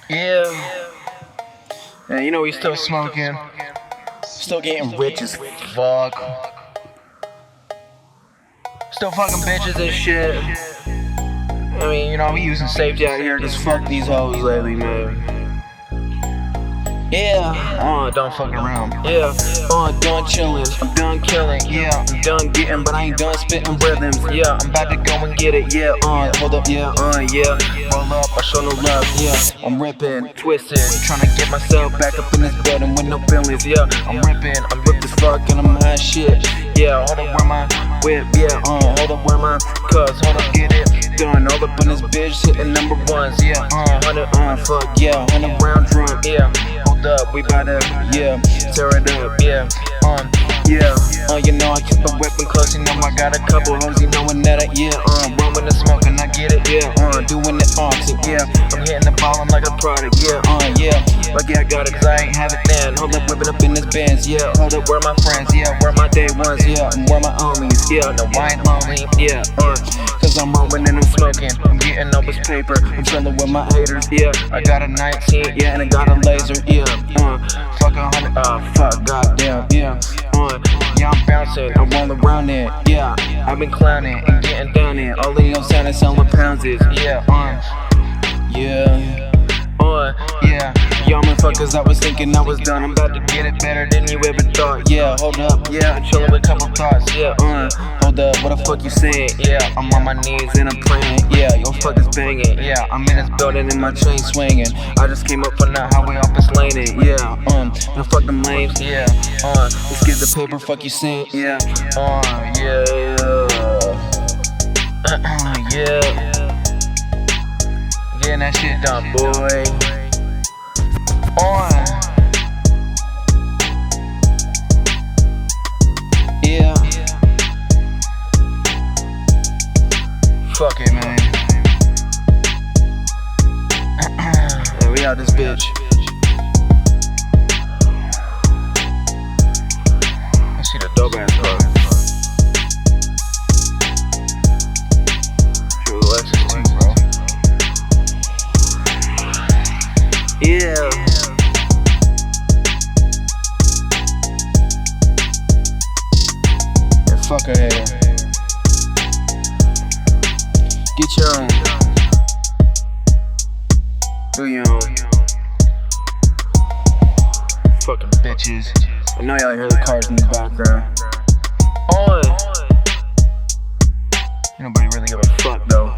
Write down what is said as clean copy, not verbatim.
Yeah. And you know we still smoking. Still getting rich as fuck. Still fucking bitches and shit. I mean, you know, we using safety out here. Just fuck these hoes lately, man. Yeah, don't fuck around. Yeah, done chillin', I'm done killing. Yeah, I'm done getting, but I ain't done spitting rhythms. Yeah, I'm about to go and get it. Yeah, hold up. Yeah, yeah. Roll up, I show no love. Yeah, I'm ripping, twisted, trying to get myself back up in this building with no feelings. Yeah, I'm ripped as fuck, and I'm high shit. Yeah, hold up, where my whip? Yeah, hold up, where my cuz? Hold up, get it done. All up in this bitch, hitting number ones. Yeah, 100, fuck yeah, 100 round drum. Yeah. Up, we bout to, yeah, tear it up, yeah, you know I keep a weapon close, you know I got a couple hoes, you knowin' that I, yeah, rollin' and smoking, I get it, yeah, doing it awesome, yeah, I'm hitting the ball, I'm like a product, yeah, like yeah, I got it, cause I ain't have it then, hold up, whipping up in this Benz, yeah, hold up, where my friends, yeah, where my day ones, yeah, and where my homies, yeah, no, I ain't lonely, yeah, cause I'm rolling and I'm smoking, I'm getting all this paper, I'm chillin' with my haters, yeah, I got a 19, yeah, and I got a laser, yeah, fuck 100, fuck, goddamn, yeah, yeah, I'm bouncing, I'm rolling around it, yeah, I've been clowning and getting down it, all in your sound is selling pounds is, yeah, yeah, y'all motherfuckers, I was thinking I was done, I'm about to get it better than you ever thought, yeah, hold up, yeah, I'm chillin' with a couple thoughts, yeah, hold up, what the fuck you saying, yeah, I'm on my knees and I'm praying, yeah, your fuck is banging, yeah, I'm in this building and my chain swinging, I just came up from the highway off this laning, yeah, and fuck them lames, yeah, let's get the paper, fuck you saying, yeah, yeah, getting that shit done, boy. Yeah. Fuck it, man. Yeah, we out this bitch. I see the dope ass car. Sure, Lexus too, bro. Yeah. Fuck a hater. Get your own. Do your own. Fucking bitches. I know y'all hear the cars in the background. Nobody really give a fuck though.